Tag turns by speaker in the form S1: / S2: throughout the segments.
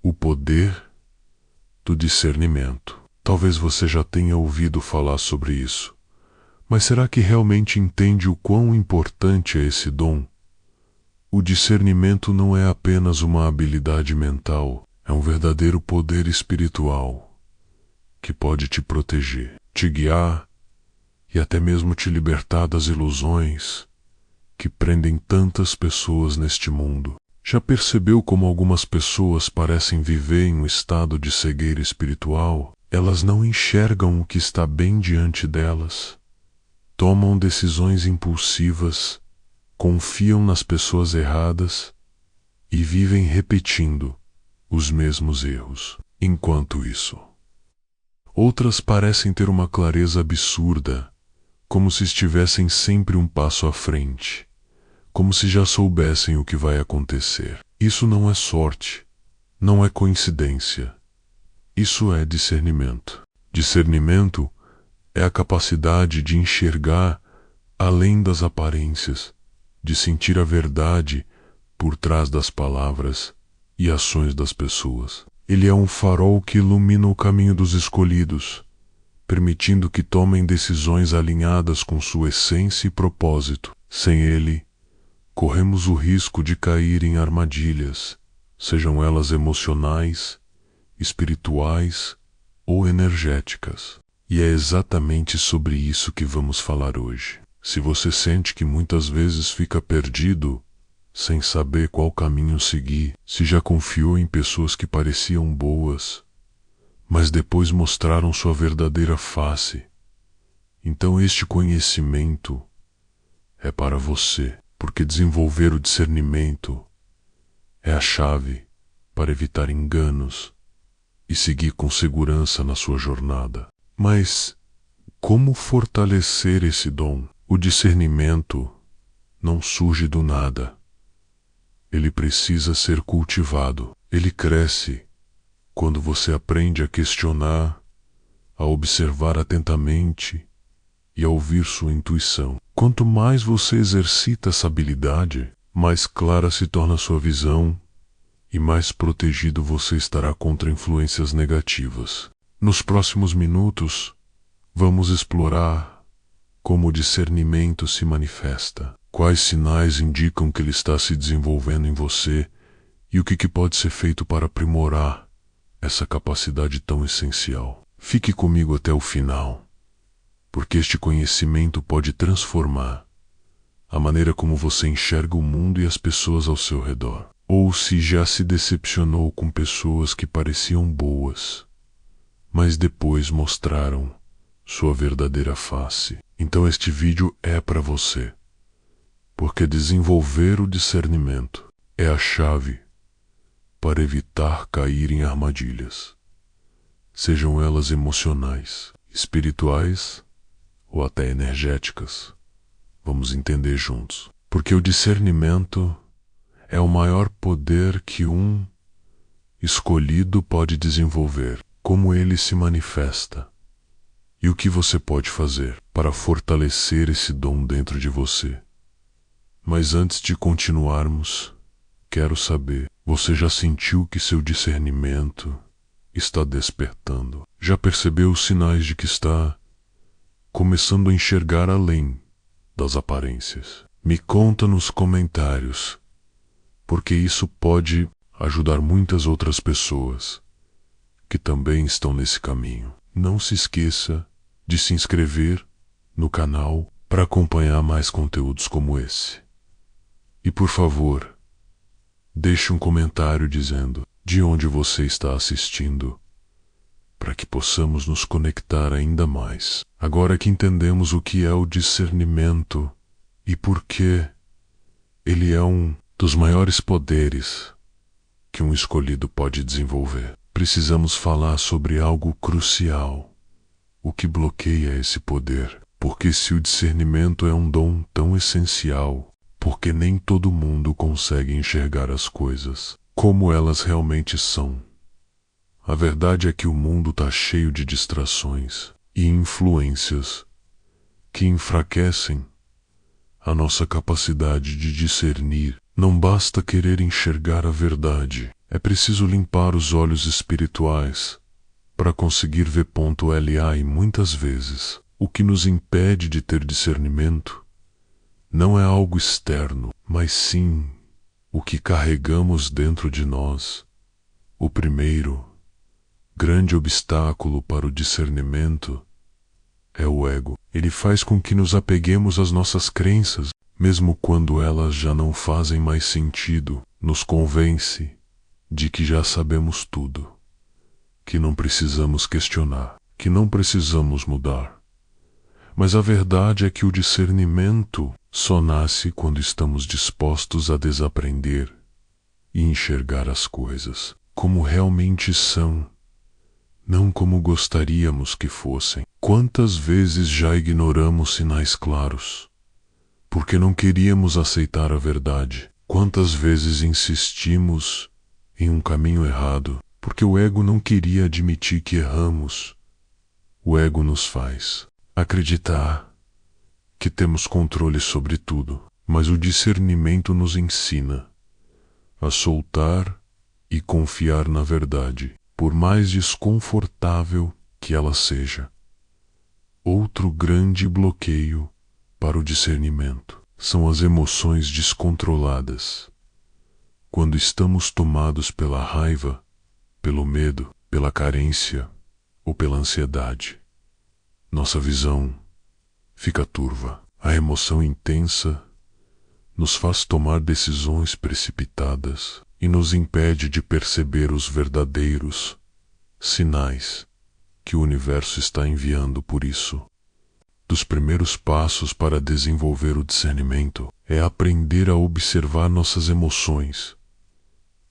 S1: O poder do discernimento. Talvez você já tenha ouvido falar sobre isso, mas será que realmente entende o quão importante é esse dom? O discernimento não é apenas uma habilidade mental, é um verdadeiro poder espiritual que pode te proteger, te guiar e até mesmo te libertar das ilusões que prendem tantas pessoas neste mundo. Já percebeu como algumas pessoas parecem viver em um estado de cegueira espiritual? Elas não enxergam o que está bem diante delas, tomam decisões impulsivas, confiam nas pessoas erradas e vivem repetindo os mesmos erros. Enquanto isso, outras parecem ter uma clareza absurda, como se estivessem sempre um passo à frente, como se já soubessem o que vai acontecer. Isso não é sorte, não é coincidência. Isso é discernimento. Discernimento é a capacidade de enxergar além das aparências, de sentir a verdade por trás das palavras e ações das pessoas. Ele é um farol que ilumina o caminho dos escolhidos, permitindo que tomem decisões alinhadas com sua essência e propósito. Sem ele, corremos o risco de cair em armadilhas, sejam elas emocionais, espirituais ou energéticas. E é exatamente sobre isso que vamos falar hoje. Se você sente que muitas vezes fica perdido, sem saber qual caminho seguir, se já confiou em pessoas que pareciam boas, mas depois mostraram sua verdadeira face, então este conhecimento é para você, porque desenvolver o discernimento é a chave para evitar enganos e seguir com segurança na sua jornada. Mas como fortalecer esse dom? O discernimento não surge do nada. Ele precisa ser cultivado. Ele cresce quando você aprende a questionar, a observar atentamente e a ouvir sua intuição. Quanto mais você exercita essa habilidade, mais clara se torna sua visão e mais protegido você estará contra influências negativas. Nos próximos minutos, vamos explorar como o discernimento se manifesta, quais sinais indicam que ele está se desenvolvendo em você e o que pode ser feito para aprimorar essa capacidade tão essencial. Fique comigo até o final, porque este conhecimento pode transformar a maneira como você enxerga o mundo e as pessoas ao seu redor. Ou se já se decepcionou com pessoas que pareciam boas, mas depois mostraram sua verdadeira face. Então este vídeo é para você, porque desenvolver o discernimento é a chave para evitar cair em armadilhas, sejam elas emocionais, espirituais ou até energéticas. Vamos entender juntos. Porque o discernimento é o maior poder que um escolhido pode desenvolver. Como ele se manifesta e o que você pode fazer para fortalecer esse dom dentro de você. Mas antes de continuarmos, quero saber, você já sentiu que seu discernimento está despertando? Já percebeu os sinais de que está começando a enxergar além das aparências? Me conta nos comentários, porque isso pode ajudar muitas outras pessoas que também estão nesse caminho. Não se esqueça de se inscrever no canal para acompanhar mais conteúdos como esse. E por favor, deixe um comentário dizendo de onde você está assistindo, para que possamos nos conectar ainda mais. Agora que entendemos o que é o discernimento e por que ele é um dos maiores poderes que um escolhido pode desenvolver, precisamos falar sobre algo crucial. O que bloqueia esse poder? Porque se o discernimento é um dom tão essencial, porque nem todo mundo consegue enxergar as coisas como elas realmente são. A verdade é que o mundo está cheio de distrações e influências que enfraquecem a nossa capacidade de discernir. Não basta querer enxergar a verdade, É preciso limpar os olhos espirituais para conseguir ver .la, e muitas vezes o que nos impede de ter discernimento não é algo externo, mas sim o que carregamos dentro de nós. O primeiro grande obstáculo para o discernimento é o ego. Ele faz com que nos apeguemos às nossas crenças, mesmo quando elas já não fazem mais sentido. Nos convence de que já sabemos tudo, que não precisamos questionar, que não precisamos mudar. Mas a verdade é que o discernimento só nasce quando estamos dispostos a desaprender e enxergar as coisas como realmente são, não como gostaríamos que fossem. Quantas vezes já ignoramos sinais claros, porque não queríamos aceitar a verdade? Quantas vezes insistimos em um caminho errado, porque o ego não queria admitir que erramos? O ego nos faz acreditar que temos controle sobre tudo, mas o discernimento nos ensina a soltar e confiar na verdade, por mais desconfortável que ela seja. Outro grande bloqueio para o discernimento são as emoções descontroladas. Quando estamos tomados pela raiva, pelo medo, pela carência ou pela ansiedade, nossa visão fica turva. A emoção intensa nos faz tomar decisões precipitadas e nos impede de perceber os verdadeiros sinais que o universo está enviando. Por isso, dos primeiros passos para desenvolver o discernimento é aprender a observar nossas emoções,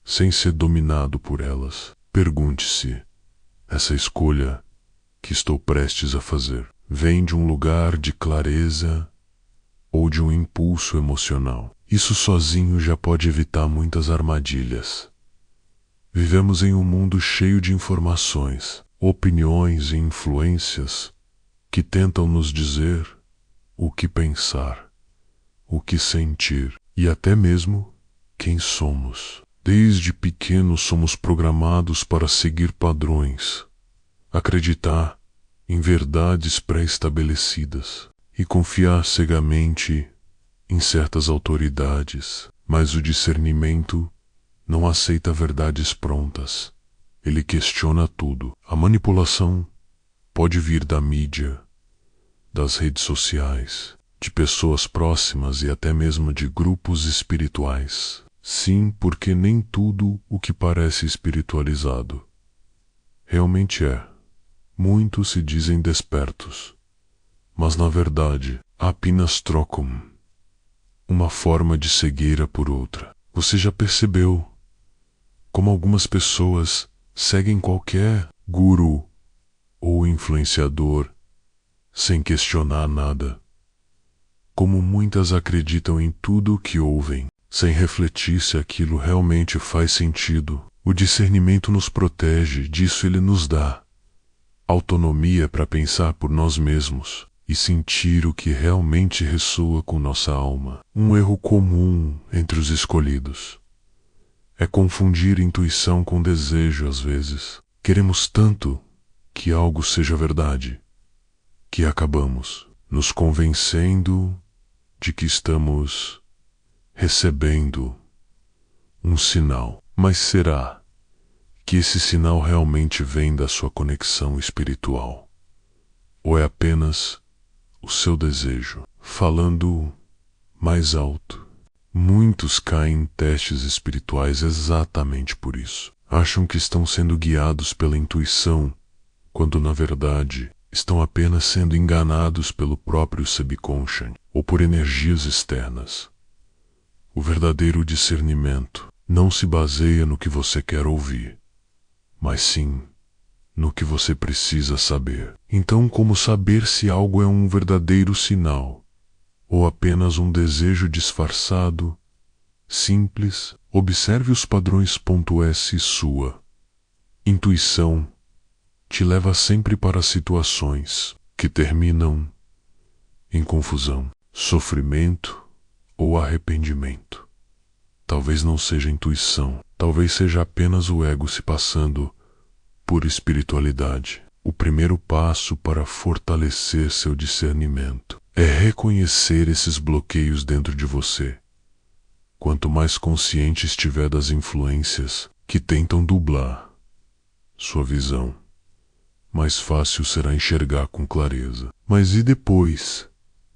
S1: sem ser dominado por elas. Pergunte-se: essa escolha que estou prestes a fazer vem de um lugar de clareza ou de um impulso emocional? Isso sozinho já pode evitar muitas armadilhas. Vivemos em um mundo cheio de informações, opiniões e influências que tentam nos dizer o que pensar, o que sentir e até mesmo quem somos. Desde pequenos somos programados para seguir padrões, acreditar em verdades pré-estabelecidas e confiar cegamente em certas autoridades. Mas o discernimento não aceita verdades prontas. Ele questiona tudo. A manipulação pode vir da mídia, das redes sociais, de pessoas próximas e até mesmo de grupos espirituais. Sim, porque nem tudo o que parece espiritualizado realmente é. Muitos se dizem despertos, mas na verdade apenas trocam uma forma de cegueira por outra. Você já percebeu como algumas pessoas seguem qualquer guru ou influenciador sem questionar nada? Como muitas acreditam em tudo o que ouvem, sem refletir se aquilo realmente faz sentido. O discernimento nos protege, disso ele nos dá autonomia para pensar por nós mesmos e sentir o que realmente ressoa com nossa alma. Um erro comum entre os escolhidos é confundir intuição com desejo. Às vezes, queremos tanto que algo seja verdade, que acabamos nos convencendo de que estamos recebendo um sinal. Mas será que esse sinal realmente vem da sua conexão espiritual? Ou é apenas o seu desejo falando mais alto? Muitos caem em testes espirituais exatamente por isso. Acham que estão sendo guiados pela intuição, quando na verdade estão apenas sendo enganados pelo próprio subconscious ou por energias externas. O verdadeiro discernimento não se baseia no que você quer ouvir, mas sim no que você precisa saber. Então, como saber se algo é um verdadeiro sinal ou apenas um desejo disfarçado? Simples. Observe os padrões. S. Sua intuição te leva sempre para situações que terminam em confusão, sofrimento ou arrependimento. Talvez não seja intuição, talvez seja apenas o ego se passando por espiritualidade. O primeiro passo para fortalecer seu discernimento é reconhecer esses bloqueios dentro de você. Quanto mais consciente estiver das influências que tentam dublar sua visão, mais fácil será enxergar com clareza. Mas e depois?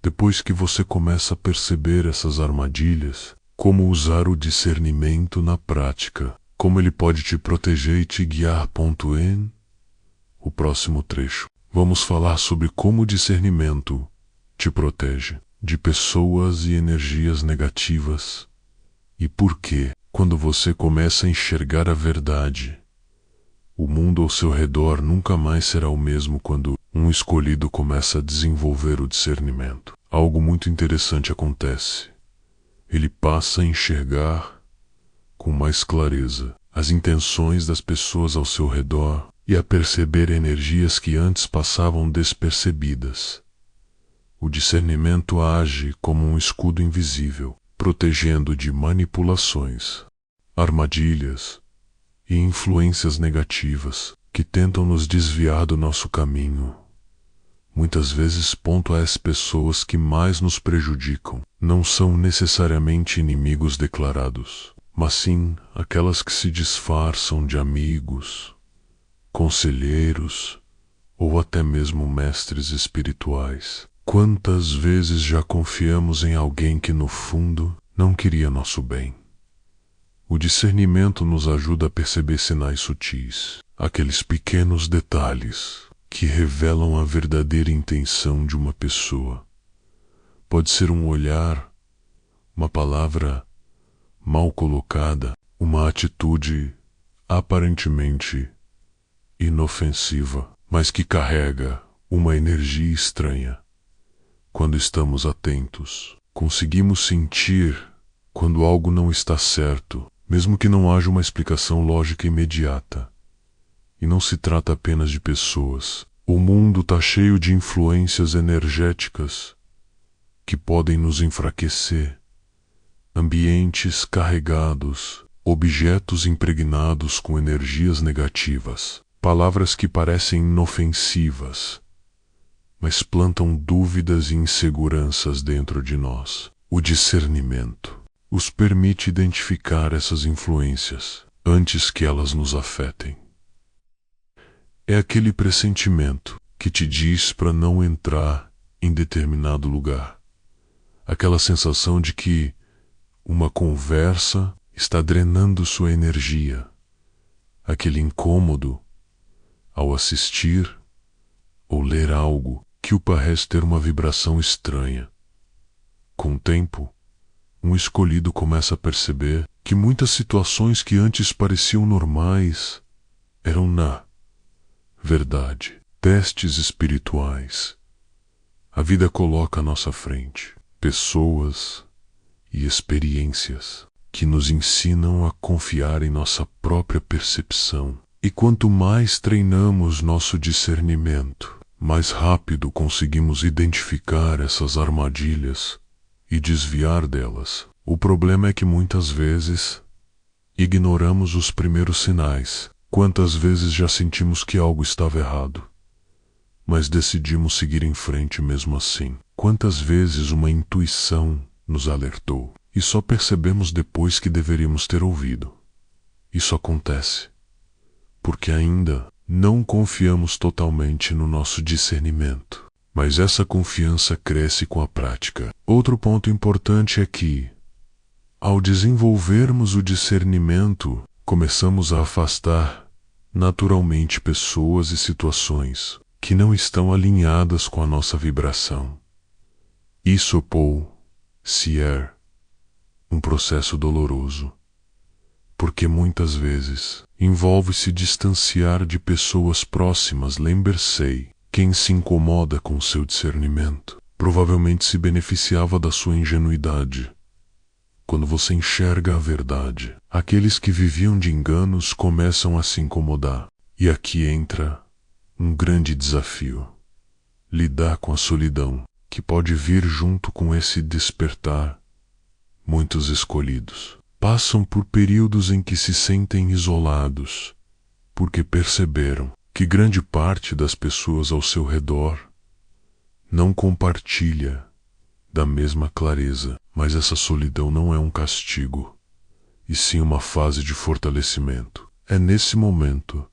S1: Depois que você começa a perceber essas armadilhas, como usar o discernimento na prática? Como ele pode te proteger e te guiar? N. O próximo trecho. Vamos falar sobre como o discernimento te protege de pessoas e energias negativas. E por que, quando você começa a enxergar a verdade, o mundo ao seu redor nunca mais será o mesmo quando um escolhido começa a desenvolver o discernimento. Algo muito interessante acontece. Ele passa a enxergar com mais clareza as intenções das pessoas ao seu redor e a perceber energias que antes passavam despercebidas. O discernimento age como um escudo invisível, protegendo de manipulações, armadilhas e influências negativas que tentam nos desviar do nosso caminho. Muitas vezes, as pessoas que mais nos prejudicam não são necessariamente inimigos declarados, mas sim aquelas que se disfarçam de amigos, conselheiros ou até mesmo mestres espirituais. Quantas vezes já confiamos em alguém que no fundo não queria nosso bem? O discernimento nos ajuda a perceber sinais sutis, aqueles pequenos detalhes que revelam a verdadeira intenção de uma pessoa. Pode ser um olhar, uma palavra mal colocada, uma atitude aparentemente inofensiva, mas que carrega uma energia estranha. Quando estamos atentos, conseguimos sentir quando algo não está certo, mesmo que não haja uma explicação lógica imediata. E não se trata apenas de pessoas. O mundo está cheio de influências energéticas que podem nos enfraquecer. Ambientes carregados, objetos impregnados com energias negativas, palavras que parecem inofensivas, mas plantam dúvidas e inseguranças dentro de nós. O discernimento os permite identificar essas influências antes que elas nos afetem. É aquele pressentimento que te diz para não entrar em determinado lugar. Aquela sensação de que uma conversa está drenando sua energia. Aquele incômodo ao assistir ou ler algo que o parece ter uma vibração estranha. Com o tempo, um escolhido começa a perceber que muitas situações que antes pareciam normais eram, na verdade, testes espirituais. A vida coloca à nossa frente pessoas e experiências que nos ensinam a confiar em nossa própria percepção. E quanto mais treinamos nosso discernimento, mais rápido conseguimos identificar essas armadilhas e desviar delas. O problema é que muitas vezes ignoramos os primeiros sinais. Quantas vezes já sentimos que algo estava errado, mas decidimos seguir em frente mesmo assim? Quantas vezes uma intuição nos alertou e só percebemos depois que deveríamos ter ouvido? Isso acontece porque ainda não confiamos totalmente no nosso discernimento, mas essa confiança cresce com a prática. Outro ponto importante é que, ao desenvolvermos o discernimento, começamos a afastar naturalmente pessoas e situações que não estão alinhadas com a nossa vibração. Isso, se é um processo doloroso, porque muitas vezes envolve se distanciar de pessoas próximas. Lembre-se, quem se incomoda com seu discernimento provavelmente se beneficiava da sua ingenuidade. Quando você enxerga a verdade, aqueles que viviam de enganos começam a se incomodar. E aqui entra um grande desafio: lidar com a solidão que pode vir junto com esse despertar. Muitos escolhidos Passam por períodos em que se sentem isolados, porque perceberam que grande parte das pessoas ao seu redor não compartilha da mesma clareza. Mas essa solidão não é um castigo, e sim uma fase de fortalecimento. É nesse momento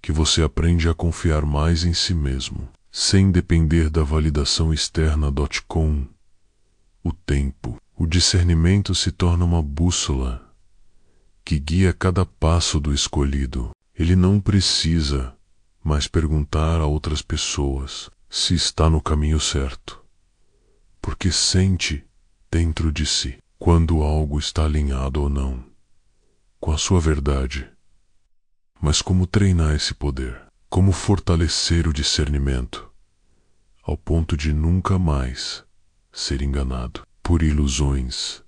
S1: que você aprende a confiar mais em si mesmo, sem depender da validação externa. Com o tempo, o discernimento se torna uma bússola que guia cada passo do escolhido. Ele não precisa mais perguntar a outras pessoas se está no caminho certo, porque sente dentro de si quando algo está alinhado ou não com a sua verdade. Mas como treinar esse poder? Como fortalecer o discernimento ao ponto de nunca mais ser enganado por ilusões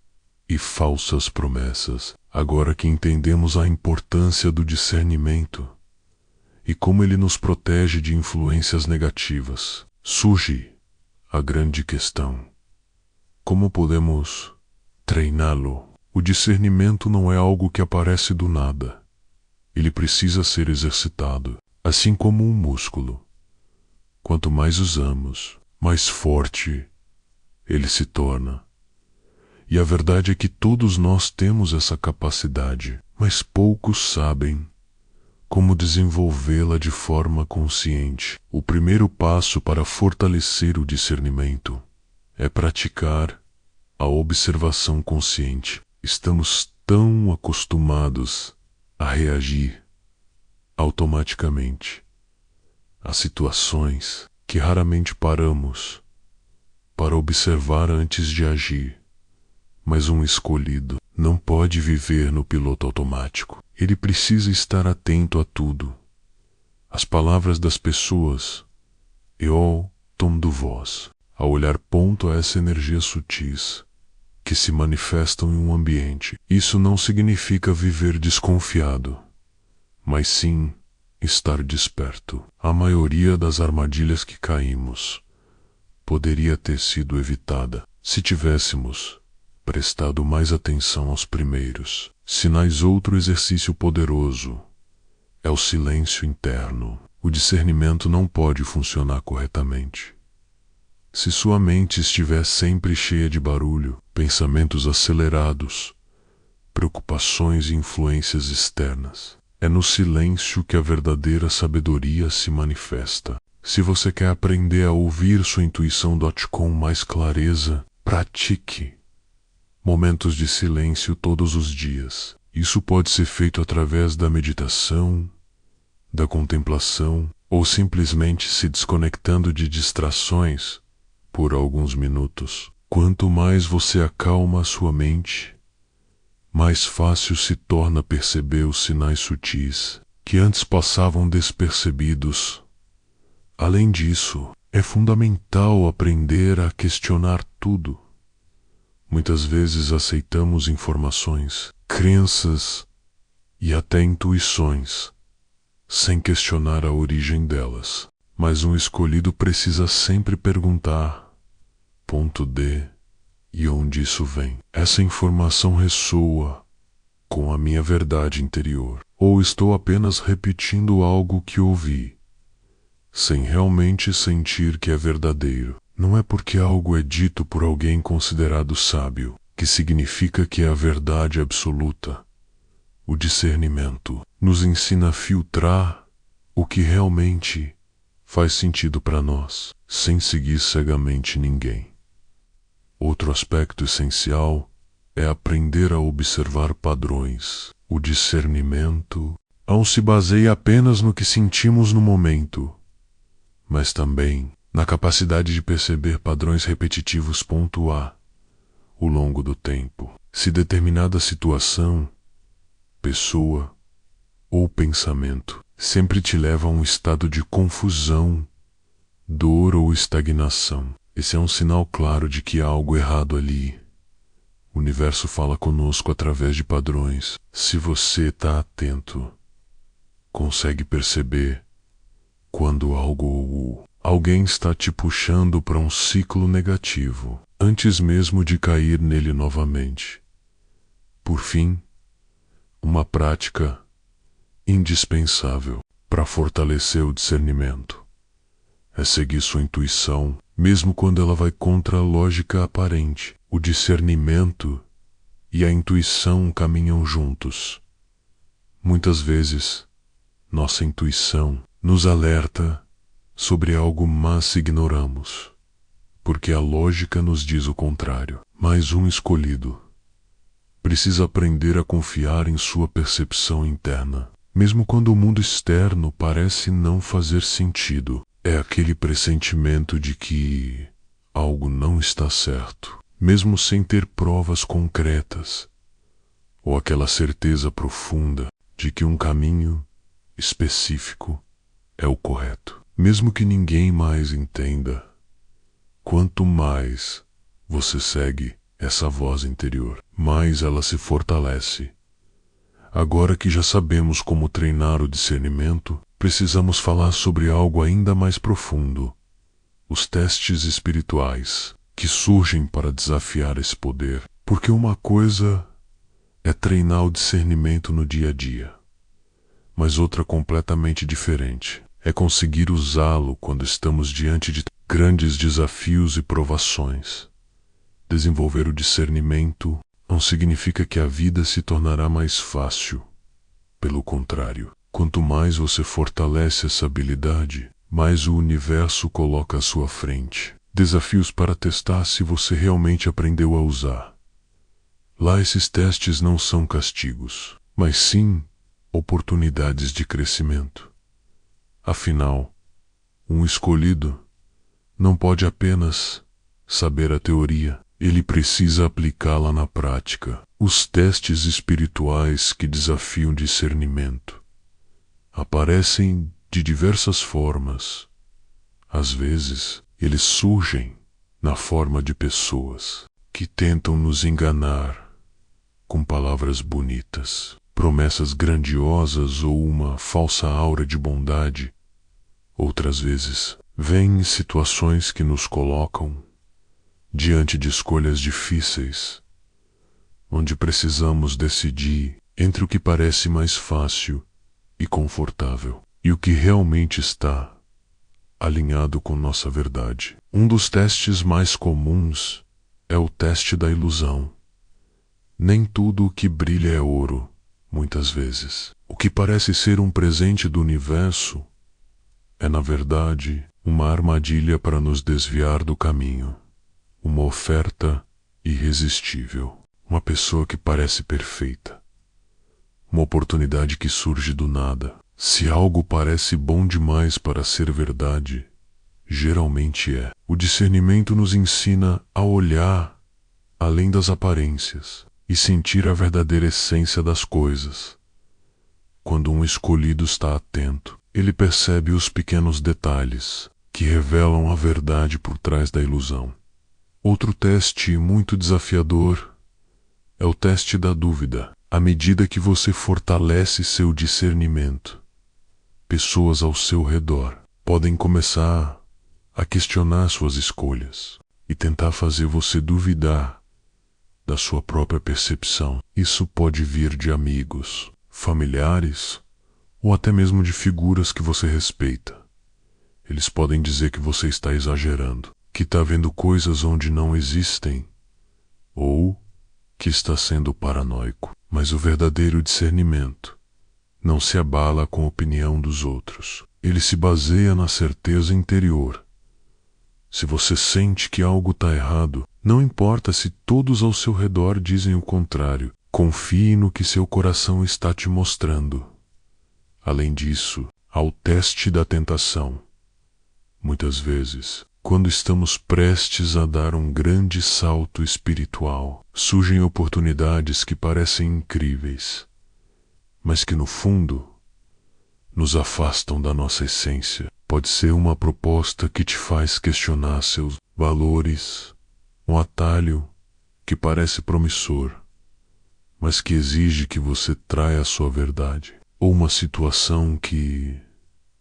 S1: e falsas promessas? Agora que entendemos a importância do discernimento e como ele nos protege de influências negativas, surge a grande questão: como podemos treiná-lo? O discernimento não é algo que aparece do nada. Ele precisa ser exercitado, assim como um músculo. Quanto mais usamos, mais forte ele se torna. E a verdade é que todos nós temos essa capacidade, mas poucos sabem como desenvolvê-la de forma consciente. O primeiro passo para fortalecer o discernimento é praticar a observação consciente. Estamos tão acostumados a reagir automaticamente a situações que raramente paramos para observar antes de agir. Mas um escolhido não pode viver no piloto automático. Ele precisa estar atento a tudo. As palavras das pessoas e ao tom do voz, a olhar ponto a essa energia sutis que se manifestam em um ambiente. Isso não significa viver desconfiado, mas sim estar desperto. A maioria das armadilhas que caímos poderia ter sido evitada se tivéssemos prestado mais atenção aos primeiros sinais. Outro exercício poderoso é o silêncio interno. O discernimento não pode funcionar corretamente se sua mente estiver sempre cheia de barulho, pensamentos acelerados, preocupações e influências externas. É no silêncio que a verdadeira sabedoria se manifesta. Se você quer aprender a ouvir sua intuição com mais clareza, pratique momentos de silêncio todos os dias. Isso pode ser feito através da meditação, da contemplação, ou simplesmente se desconectando de distrações por alguns minutos. Quanto mais você acalma a sua mente, mais fácil se torna perceber os sinais sutis que antes passavam despercebidos. Além disso, é fundamental aprender a questionar tudo. Muitas vezes aceitamos informações, crenças e até intuições sem questionar a origem delas. Mas um escolhido precisa sempre perguntar: ponto D, e onde isso vem? Essa informação ressoa com a minha verdade interior? Ou estou apenas repetindo algo que ouvi, sem realmente sentir que é verdadeiro? Não é porque algo é dito por alguém considerado sábio que significa que é a verdade absoluta. O discernimento nos ensina a filtrar o que realmente faz sentido para nós, sem seguir cegamente ninguém. Outro aspecto essencial é aprender a observar padrões. O discernimento não se baseia apenas no que sentimos no momento, mas também na capacidade de perceber padrões repetitivos. Ao longo do tempo. Se determinada situação, pessoa ou pensamento sempre te leva a um estado de confusão, dor ou estagnação, esse é um sinal claro de que há algo errado ali. O universo fala conosco através de padrões. Se você está atento, consegue perceber quando algo ou alguém está te puxando para um ciclo negativo, antes mesmo de cair nele novamente. Por fim, uma prática indispensável para fortalecer o discernimento é seguir sua intuição, mesmo quando ela vai contra a lógica aparente. O discernimento e a intuição caminham juntos. Muitas vezes, nossa intuição nos alerta sobre algo, mas ignoramos, porque a lógica nos diz o contrário. Mas um escolhido precisa aprender a confiar em sua percepção interna, mesmo quando o mundo externo parece não fazer sentido. É aquele pressentimento de que algo não está certo, mesmo sem ter provas concretas, ou aquela certeza profunda de que um caminho específico é o correto. Mesmo que ninguém mais entenda, quanto mais você segue essa voz interior, mais ela se fortalece. Agora que já sabemos como treinar o discernimento, precisamos falar sobre algo ainda mais profundo: os testes espirituais que surgem para desafiar esse poder. Porque uma coisa é treinar o discernimento no dia a dia, mas outra completamente diferente é conseguir usá-lo quando estamos diante de grandes desafios e provações. Desenvolver o discernimento não significa que a vida se tornará mais fácil. Pelo contrário, quanto mais você fortalece essa habilidade, mais o universo coloca à sua frente desafios para testar se você realmente aprendeu a usar. Lá esses testes não são castigos, mas sim oportunidades de crescimento. Afinal, um escolhido não pode apenas saber a teoria, ele precisa aplicá-la na prática. Os testes espirituais que desafiam discernimento aparecem de diversas formas. Às vezes, eles surgem na forma de pessoas que tentam nos enganar com palavras bonitas, promessas grandiosas ou uma falsa aura de bondade. Outras vezes, vêm em situações que nos colocam diante de escolhas difíceis, onde precisamos decidir entre o que parece mais fácil e confortável e o que realmente está alinhado com nossa verdade. Um dos testes mais comuns é o teste da ilusão. Nem tudo o que brilha é ouro, muitas vezes. O que parece ser um presente do universo é, na verdade, uma armadilha para nos desviar do caminho. Uma oferta irresistível. Uma pessoa que parece perfeita. Uma oportunidade que surge do nada. Se algo parece bom demais para ser verdade, geralmente é. O discernimento nos ensina a olhar além das aparências e sentir a verdadeira essência das coisas. Quando um escolhido está atento, ele percebe os pequenos detalhes que revelam a verdade por trás da ilusão. Outro teste muito desafiador é o teste da dúvida. À medida que você fortalece seu discernimento, pessoas ao seu redor podem começar a questionar suas escolhas e tentar fazer você duvidar da sua própria percepção. Isso pode vir de amigos, familiares ou até mesmo de figuras que você respeita. Eles podem dizer que você está exagerando, que está vendo coisas onde não existem, ou que está sendo paranoico. Mas o verdadeiro discernimento não se abala com a opinião dos outros. Ele se baseia na certeza interior. Se você sente que algo está errado, não importa se todos ao seu redor dizem o contrário. Confie no que seu coração está te mostrando. Além disso, há o teste da tentação. Muitas vezes, quando estamos prestes a dar um grande salto espiritual, surgem oportunidades que parecem incríveis, mas que no fundo nos afastam da nossa essência. Pode ser uma proposta que te faz questionar seus valores, um atalho que parece promissor, mas que exige que você traia a sua verdade, ou uma situação que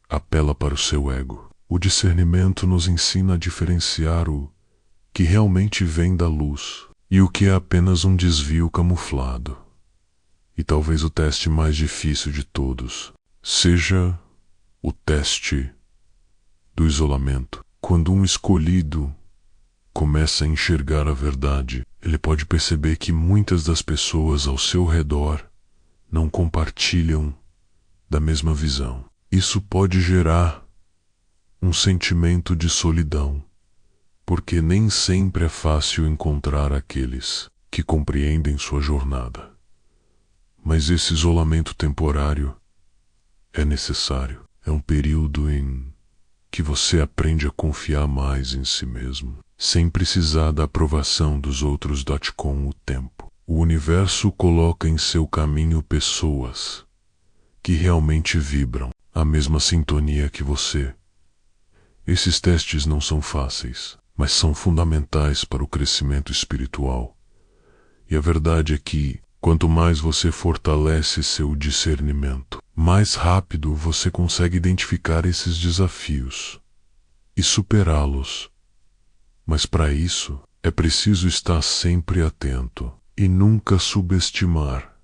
S1: apela para o seu ego. O discernimento nos ensina a diferenciar o que realmente vem da luz e o que é apenas um desvio camuflado. E talvez o teste mais difícil de todos seja o teste do isolamento. Quando um escolhido começa a enxergar a verdade, ele pode perceber que muitas das pessoas ao seu redor não compartilham da mesma visão. Isso pode gerar um sentimento de solidão, porque nem sempre é fácil encontrar aqueles que compreendem sua jornada. Mas esse isolamento temporário é necessário. É um período em que você aprende a confiar mais em si mesmo, sem precisar da aprovação dos outros. Com o tempo, o universo coloca em seu caminho pessoas que realmente vibram a mesma sintonia que você. Esses testes não são fáceis, mas são fundamentais para o crescimento espiritual. E a verdade é que, quanto mais você fortalece seu discernimento, mais rápido você consegue identificar esses desafios e superá-los. Mas para isso, é preciso estar sempre atento e nunca subestimar